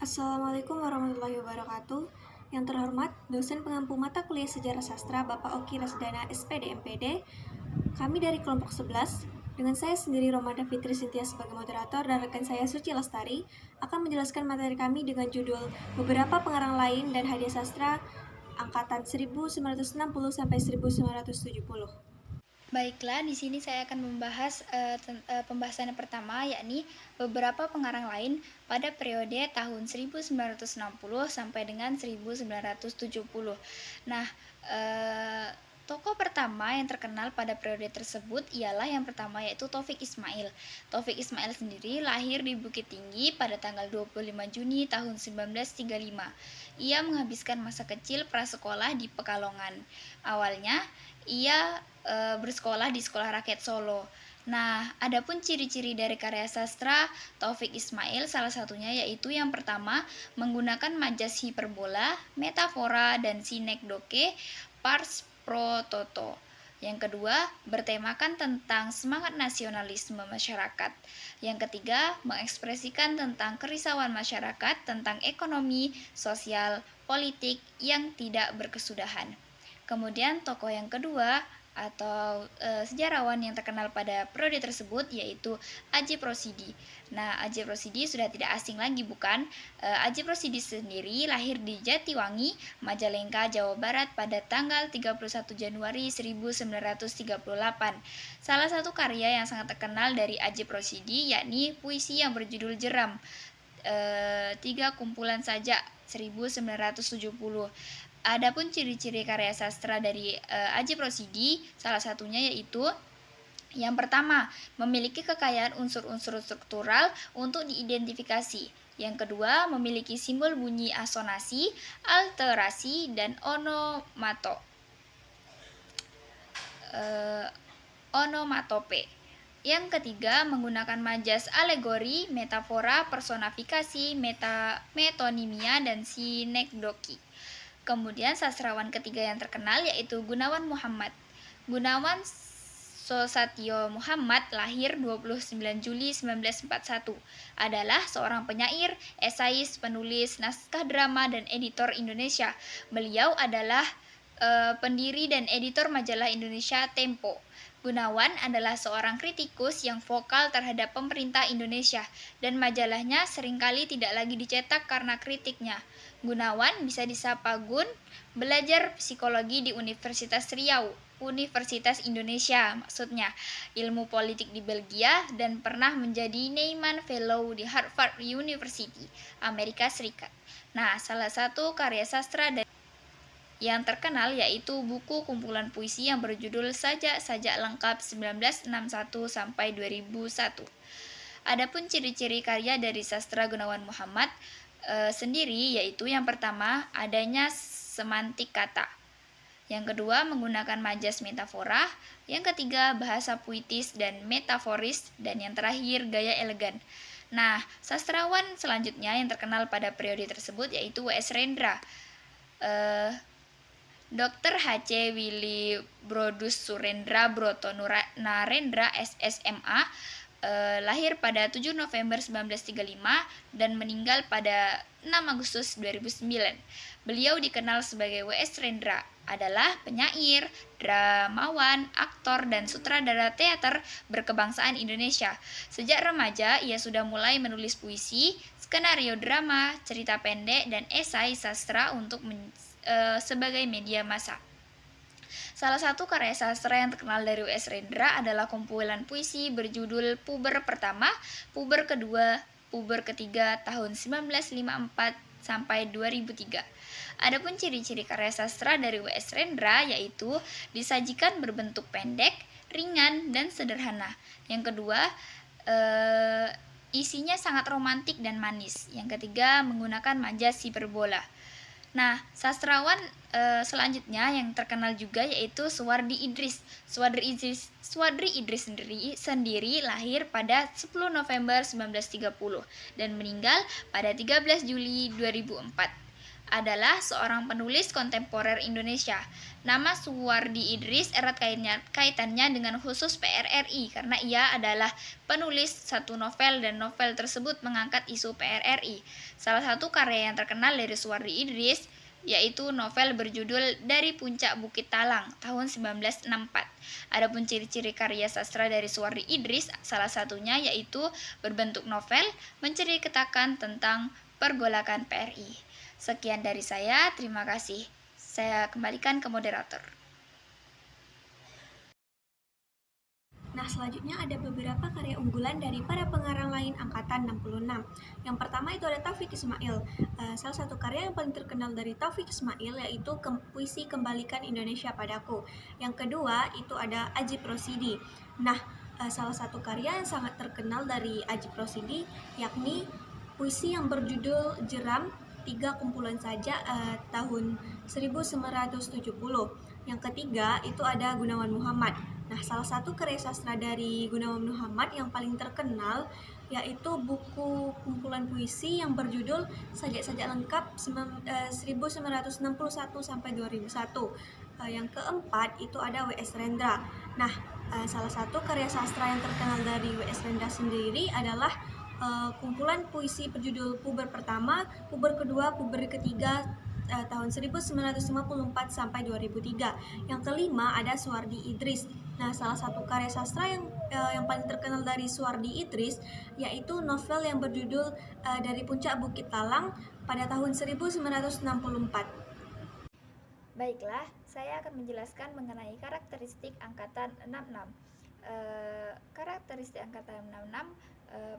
Assalamualaikum warahmatullahi wabarakatuh. Yang terhormat, dosen pengampu mata kuliah Sejarah Sastra Bapak Oki Rasdana SPD MPD. Kami dari kelompok 11, dengan saya sendiri Romanda Fitri Sintia sebagai moderator dan rekan saya Suci Lestari akan menjelaskan materi kami dengan judul Beberapa Pengarang Lain dan Hadiah Sastra angkatan 1960 sampai 1970. Baiklah, di sini saya akan membahas pembahasan yang pertama, yakni beberapa pengarang lain pada periode tahun 1960 sampai dengan 1970. Nah, tokoh pertama yang terkenal pada periode tersebut ialah yang pertama yaitu Taufik Ismail. Taufik Ismail sendiri lahir di Bukit Tinggi pada tanggal 25 Juni tahun 1935. Ia menghabiskan masa kecil prasekolah di Pekalongan. Awalnya, ia bersekolah di Sekolah Rakyat Solo. Nah, adapun ciri-ciri dari karya sastra Taufik Ismail salah satunya yaitu yang pertama menggunakan majas hiperbola, metafora, dan sinekdoke, pars pro toto. Yang kedua, bertemakan tentang semangat nasionalisme masyarakat. Yang ketiga, mengekspresikan tentang kerisauan masyarakat tentang ekonomi, sosial, politik yang tidak berkesudahan. Kemudian tokoh yang kedua atau sejarawan yang terkenal pada periode tersebut yaitu Ajip Rosidi. Nah, Ajip Rosidi sudah tidak asing lagi bukan? Ajip Rosidi sendiri lahir di Jatiwangi, Majalengka, Jawa Barat pada tanggal 31 Januari 1938. Salah satu karya yang sangat terkenal dari Ajip Rosidi yakni puisi yang berjudul Jeram. 3 kumpulan saja 1970. Adapun ciri-ciri karya sastra dari Ajip Rosidi, salah satunya yaitu yang pertama, memiliki kekayaan unsur-unsur struktural untuk diidentifikasi. Yang kedua, memiliki simbol bunyi asonasi, alterasi, dan onomatope. Yang ketiga, menggunakan majas alegori, metafora, personifikasi, metonimia, dan sinekdoki. Kemudian sastrawan ketiga yang terkenal yaitu Gunawan Muhammad. Gunawan Sosatyo Muhammad lahir 29 Juli 1941. Adalah seorang penyair, esais, penulis naskah drama, dan editor Indonesia. Beliau adalah pendiri dan editor majalah Indonesia Tempo. Gunawan adalah seorang kritikus yang vokal terhadap pemerintah Indonesia dan majalahnya seringkali tidak lagi dicetak karena kritiknya. Gunawan bisa disapa Gun, belajar psikologi di Universitas Riau, Universitas Indonesia maksudnya, ilmu politik di Belgia, dan pernah menjadi Neyman Fellow di Harvard University, Amerika Serikat. Nah, salah satu karya sastra dari yang terkenal yaitu buku kumpulan puisi yang berjudul Sajak Lengkap 1961 sampai 2001. Adapun ciri-ciri karya dari sastra Gunawan Muhammad sendiri yaitu yang pertama adanya semantik kata. Yang kedua menggunakan majas metafora, yang ketiga bahasa puitis dan metaforis, dan yang terakhir gaya elegan. Nah, sastrawan selanjutnya yang terkenal pada periode tersebut yaitu W.S. Rendra. Dr. H.C. Willy Brodus Surendra Broto Narendra SSMA lahir pada 7 November 1935 dan meninggal pada 6 Agustus 2009. Beliau dikenal sebagai W.S. Rendra, adalah penyair, dramawan, aktor, dan sutradara teater berkebangsaan Indonesia. Sejak remaja, ia sudah mulai menulis puisi, skenario drama, cerita pendek, dan esai sastra untuk sebagai media massa. Salah satu karya sastra yang terkenal dari W.S. Rendra adalah kumpulan puisi berjudul Puber Pertama, Puber Kedua, Puber Ketiga tahun 1954 sampai 2003. Adapun ciri-ciri karya sastra dari W.S. Rendra yaitu disajikan berbentuk pendek, ringan, dan sederhana. Yang kedua, isinya sangat romantik dan manis. Yang ketiga, menggunakan majas hiperbola. Nah, sastrawan selanjutnya yang terkenal juga yaitu Suwardi Idris. Suwardi Idris sendiri lahir pada 10 November 1930 dan meninggal pada 13 Juli 2004. adalah seorang penulis kontemporer Indonesia. Nama Suwardi Idris erat kaitannya dengan khusus PRRI karena ia adalah penulis satu novel dan novel tersebut mengangkat isu PRRI. Salah satu karya yang terkenal dari Suwardi Idris yaitu novel berjudul Dari Puncak Bukit Talang tahun 1964. Adapun ciri-ciri karya sastra dari Suwardi Idris salah satunya yaitu berbentuk novel menceritakan tentang pergolakan PRI. Sekian dari saya, terima kasih. Saya kembalikan ke moderator. Nah, selanjutnya ada beberapa karya unggulan dari para pengarang lain angkatan 66. Yang pertama itu ada Taufik Ismail. Salah satu karya yang paling terkenal dari Taufik Ismail yaitu puisi Kembalikan Indonesia Padaku. Yang kedua itu ada Ajib Rosidi. Nah, salah satu karya yang sangat terkenal dari Ajib Rosidi yakni puisi yang berjudul Jeram, 3 kumpulan saja tahun 1970. Yang ketiga itu ada Gunawan Muhammad. Nah, salah satu karya sastra dari Gunawan Muhammad yang paling terkenal yaitu buku kumpulan puisi yang berjudul Sajak-Sajak Lengkap 1961 sampai 2001. Yang keempat itu ada W.S. Rendra. Nah, salah satu karya sastra yang terkenal dari W.S. Rendra sendiri adalah kumpulan puisi berjudul Puber Pertama, Puber Kedua, Puber Ketiga tahun 1954 sampai 2003. Yang kelima ada Suwardi Idris. Nah, salah satu karya sastra yang paling terkenal dari Suwardi Idris yaitu novel yang berjudul Dari Puncak Bukit Talang pada tahun 1964. Baiklah, saya akan menjelaskan mengenai karakteristik angkatan 66. Karakteristik angkatan 66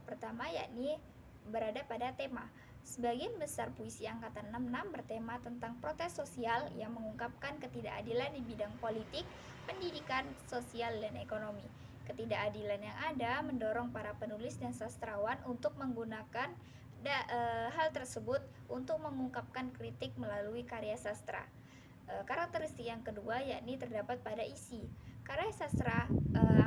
pertama yakni berada pada tema. Sebagian besar puisi angkatan 66 bertema tentang protes sosial yang mengungkapkan ketidakadilan di bidang politik, pendidikan, sosial, dan ekonomi. Ketidakadilan yang ada mendorong para penulis dan sastrawan untuk menggunakan hal tersebut untuk mengungkapkan kritik melalui karya sastra. Karakteristik yang kedua yakni terdapat pada isi. Karya sastra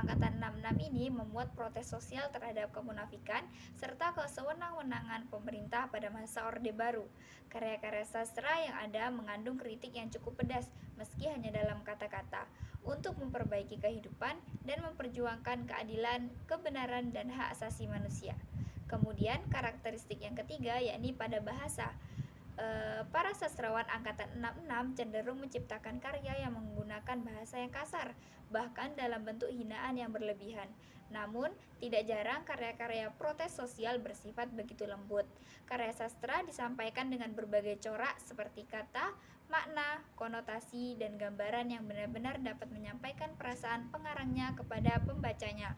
angkatan 66 ini memuat protes sosial terhadap kemunafikan serta kesewenang-wenangan pemerintah pada masa Orde Baru. Karya-karya sastra yang ada mengandung kritik yang cukup pedas meski hanya dalam kata-kata untuk memperbaiki kehidupan dan memperjuangkan keadilan, kebenaran, dan hak asasi manusia. Kemudian karakteristik yang ketiga yakni pada bahasa. Para sastrawan angkatan 66 cenderung menciptakan karya yang menggunakan bahasa yang kasar, bahkan dalam bentuk hinaan yang berlebihan. Namun, tidak jarang karya-karya protes sosial bersifat begitu lembut. Karya sastra disampaikan dengan berbagai corak seperti kata, makna, konotasi, dan gambaran yang benar-benar dapat menyampaikan perasaan pengarangnya kepada pembacanya.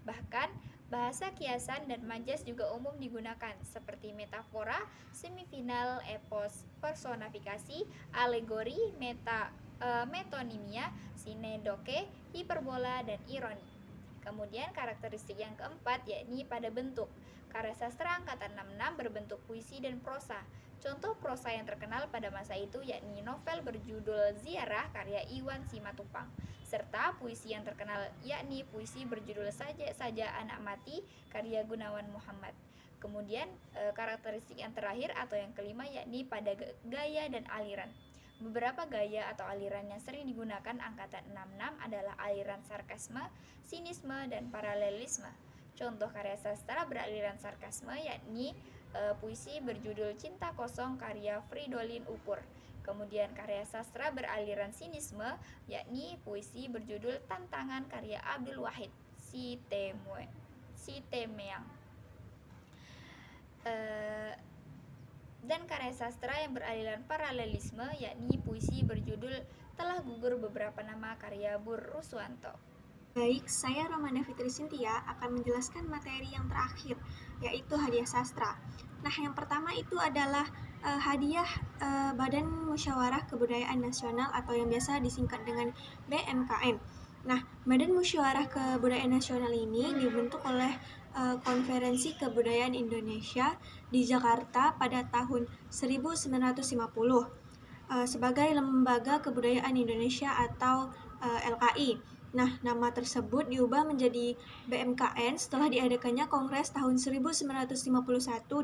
Bahkan, bahasa kiasan dan majas juga umum digunakan, seperti metafora, semifinal, epos, personifikasi, alegori, metonimia, sinedoke, hiperbola, dan ironi. Kemudian karakteristik yang keempat yakni pada bentuk. Karya sastra angkatan 66 berbentuk puisi dan prosa. Contoh prosa yang terkenal pada masa itu yakni novel berjudul Ziarah karya Iwan Simatupang, serta puisi yang terkenal yakni puisi berjudul Saja Anak Mati karya Gunawan Muhammad. Kemudian karakteristik yang terakhir atau yang kelima yakni pada gaya dan aliran. Beberapa gaya atau aliran yang sering digunakan angkatan 66 adalah aliran sarkasme, sinisme, dan paralelisme. Contoh karya sastra beraliran sarkasme yakni puisi berjudul Cinta Kosong karya Fridolin Upur. Kemudian karya sastra beraliran sinisme yakni puisi berjudul Tantangan karya Abdul Wahid Sitemeang. Dan karya sastra yang beraliran paralelisme yakni puisi berjudul Telah Gugur Beberapa Nama karya Bur Ruswanto. Baik, saya Romanda Fitri Sintia akan menjelaskan materi yang terakhir, yaitu hadiah sastra. Nah, yang pertama itu adalah hadiah Badan Musyawarah Kebudayaan Nasional atau yang biasa disingkat dengan BMKN. Nah, Badan Musyawarah Kebudayaan Nasional ini dibentuk oleh Konferensi Kebudayaan Indonesia di Jakarta pada tahun 1950 sebagai Lembaga Kebudayaan Indonesia atau LKI. Nah, nama tersebut diubah menjadi BMKN setelah diadakannya Kongres tahun 1951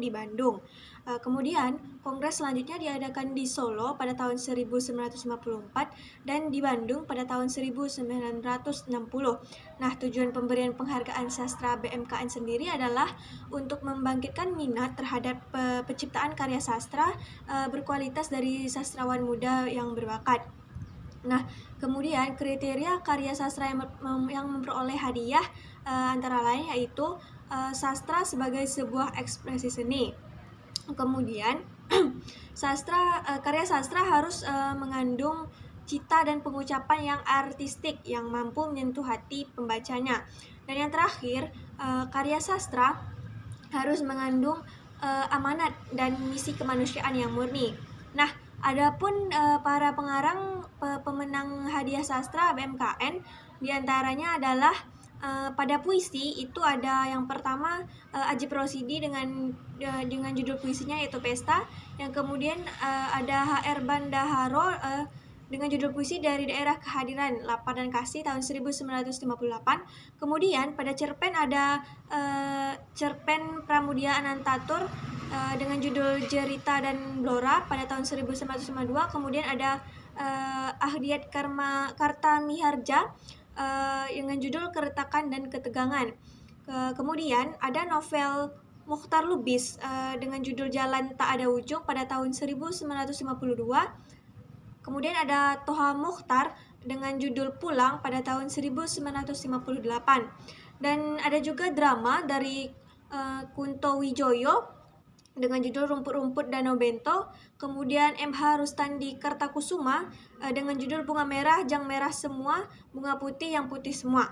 di Bandung. Kemudian, Kongres selanjutnya diadakan di Solo pada tahun 1954 dan di Bandung pada tahun 1960. Nah, tujuan pemberian penghargaan sastra BMKN sendiri adalah untuk membangkitkan minat terhadap penciptaan karya sastra berkualitas dari sastrawan muda yang berbakat. Nah, kemudian kriteria karya sastra yang memperoleh hadiah antara lain yaitu sastra sebagai sebuah ekspresi seni. Kemudian karya sastra harus mengandung cita dan pengucapan yang artistik yang mampu menyentuh hati pembacanya. Dan yang terakhir, karya sastra harus mengandung amanat dan misi kemanusiaan yang murni. Nah, adapun para pengarang pemenang hadiah sastra BMKN diantaranya adalah pada puisi itu ada yang pertama Ajip Rosidi dengan judul puisinya yaitu Pesta. Yang kemudian ada HR Bandaharo dengan judul puisi Dari Daerah Kehadiran, Lapar dan Kasih tahun 1958. Kemudian pada cerpen ada cerpen Pramudia Anantatur dengan judul Jerita dan Blora pada tahun 1952. Kemudian ada Ahdiat Kartamiharja dengan judul Keretakan dan Ketegangan. Kemudian ada novel Mukhtar Lubis dengan judul Jalan Tak Ada Ujung pada tahun 1952. Kemudian ada Toha Mukhtar dengan judul Pulang pada tahun 1958. Dan ada juga drama dari Kunto Wijoyo dengan judul Rumput-Rumput Danau Bento. Kemudian MH Rustandi Kartakusuma dengan judul Bunga Merah, Jang Merah Semua, Bunga Putih, Yang Putih Semua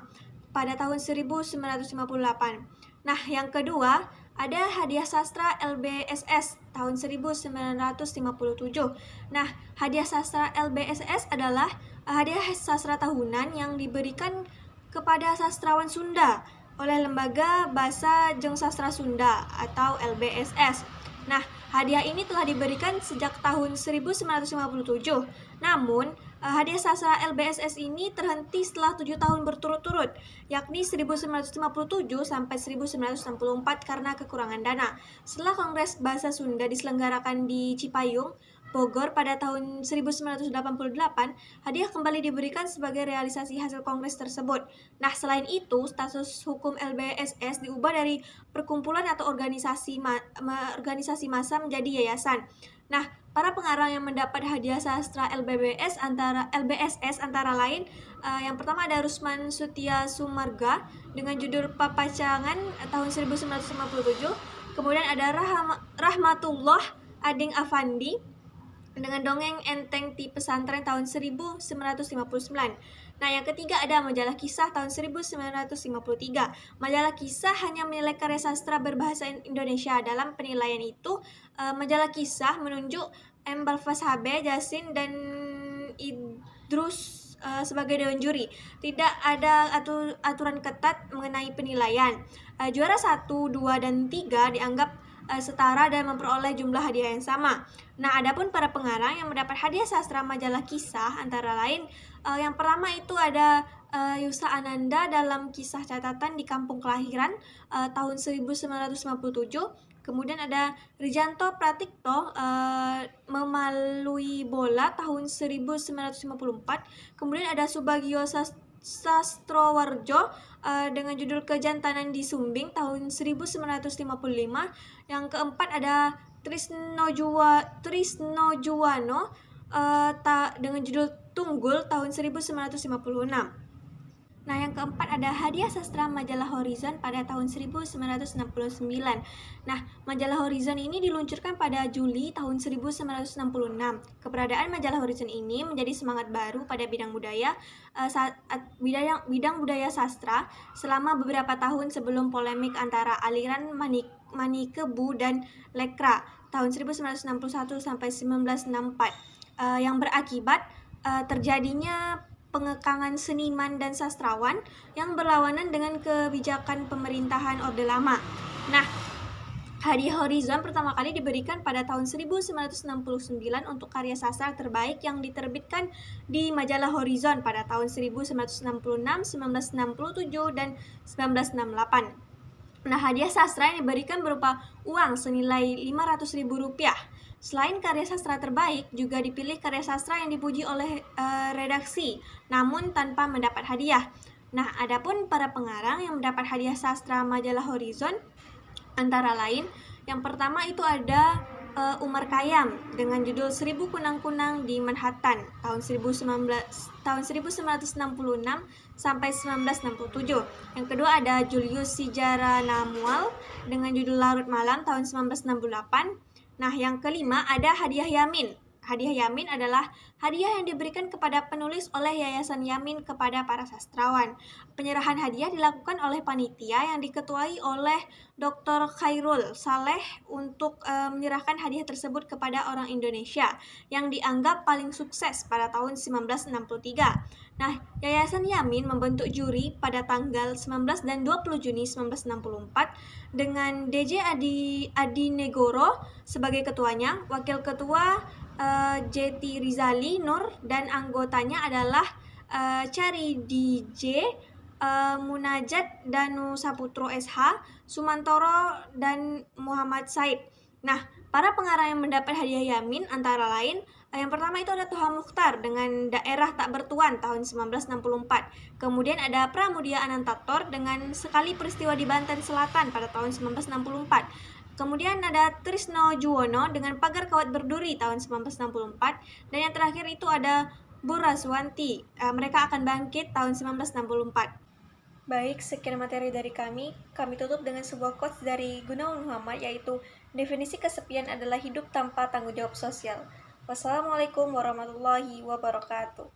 pada tahun 1958. Nah, yang kedua ada hadiah sastra LBSS tahun 1957. Nah, hadiah sastra LBSS adalah hadiah sastra tahunan yang diberikan kepada sastrawan Sunda oleh Lembaga Basa Jeung Sastra Sunda atau LBSS. Nah, hadiah ini telah diberikan sejak tahun 1957. Namun, hadiah sastra LBSS ini terhenti setelah 7 tahun berturut-turut, yakni 1957 sampai 1964 karena kekurangan dana. Setelah Kongres Bahasa Sunda diselenggarakan di Cipayung, Bogor pada tahun 1988, hadiah kembali diberikan sebagai realisasi hasil kongres tersebut. Nah, selain itu, status hukum LBSS diubah dari perkumpulan atau organisasi massa menjadi yayasan. Nah, para pengarang yang mendapat hadiah sastra LBSS antara lain yang pertama ada Rusman Sutia Sumarga dengan judul Papacangan tahun 1957. Kemudian ada Rahmatullah Ading Afandi dengan dongeng Enteng Ti Pesantren tahun 1959. Nah, yang ketiga ada Majalah Kisah tahun 1953. Majalah Kisah hanya menilai karya sastra berbahasa Indonesia. Dalam penilaian itu, Majalah Kisah menunjuk M. Balfas HB, Jasin, dan Idrus sebagai dewan juri. Tidak ada aturan ketat mengenai penilaian. Juara 1, 2, dan 3 dianggap setara dan memperoleh jumlah hadiah yang sama. Nah, adapun para pengarang yang mendapat hadiah sastra Majalah Kisah antara lain yang pertama itu ada Yusa Ananda dalam Kisah Catatan di Kampung Kelahiran tahun 1957. Kemudian ada Rijanto Pratikto Memalui Bola tahun 1954. Kemudian ada Subagio Sastrowarjo dengan judul Kejantanan di Sumbing tahun 1955. Yang keempat ada Trisno Juwano dengan judul Tunggul tahun 1956. Nah, yang keempat ada hadiah sastra Majalah Horizon pada tahun 1969. Nah, Majalah Horizon ini diluncurkan pada Juli tahun 1966. Keberadaan Majalah Horizon ini menjadi semangat baru pada bidang budaya sastra selama beberapa tahun sebelum polemik antara aliran Manikebu dan Lekra tahun 1961 sampai 1964 yang berakibat terjadinya pengekangan seniman dan sastrawan yang berlawanan dengan kebijakan pemerintahan Orde Lama. Nah, Hadiah Horizon pertama kali diberikan pada tahun 1969 untuk karya sastra terbaik yang diterbitkan di majalah Horizon pada tahun 1966, 1967, dan 1968. Nah, hadiah sastra yang diberikan berupa uang senilai Rp500.000. Selain karya sastra terbaik, juga dipilih karya sastra yang dipuji oleh redaksi, namun tanpa mendapat hadiah. Nah, adapun para pengarang yang mendapat hadiah sastra majalah Horizon antara lain, yang pertama itu ada Umar Khayyam dengan judul 1000 Kunang-Kunang di Manhattan tahun 1966 sampai 1967. Yang kedua ada Julius Sijara Namual dengan judul Larut Malam tahun 1968. Nah, yang kelima ada Hadiah Yamin. Hadiah Yamin adalah hadiah yang diberikan kepada penulis oleh Yayasan Yamin kepada para sastrawan. Penyerahan hadiah dilakukan oleh panitia yang diketuai oleh Dr. Khairul Saleh untuk menyerahkan hadiah tersebut kepada orang Indonesia yang dianggap paling sukses pada tahun 1963. Nah, Yayasan Yamin membentuk juri pada tanggal 19 dan 20 Juni 1964 dengan DJ Adi Negoro sebagai ketuanya, wakil ketua Jeti Rizali Nur, dan anggotanya adalah Cari DJ, Munajat Danu Saputro SH, Sumantoro, dan Muhammad Said. Nah, para pengarang yang mendapat hadiah Yamin antara lain, yang pertama itu ada Toha Mukhtar dengan Daerah Tak Bertuan tahun 1964. Kemudian ada Pramudia Anantatur dengan Sekali Peristiwa di Banten Selatan pada tahun 1964. Kemudian ada Trisno Juwono dengan Pagar Kawat Berduri tahun 1964. Dan yang terakhir itu ada Bu Raswanti. Mereka akan bangkit tahun 1964. Baik, sekian materi dari kami. Kami tutup dengan sebuah quotes dari Gunawan Muhammad, yaitu definisi kesepian adalah hidup tanpa tanggung jawab sosial. Wassalamualaikum warahmatullahi wabarakatuh.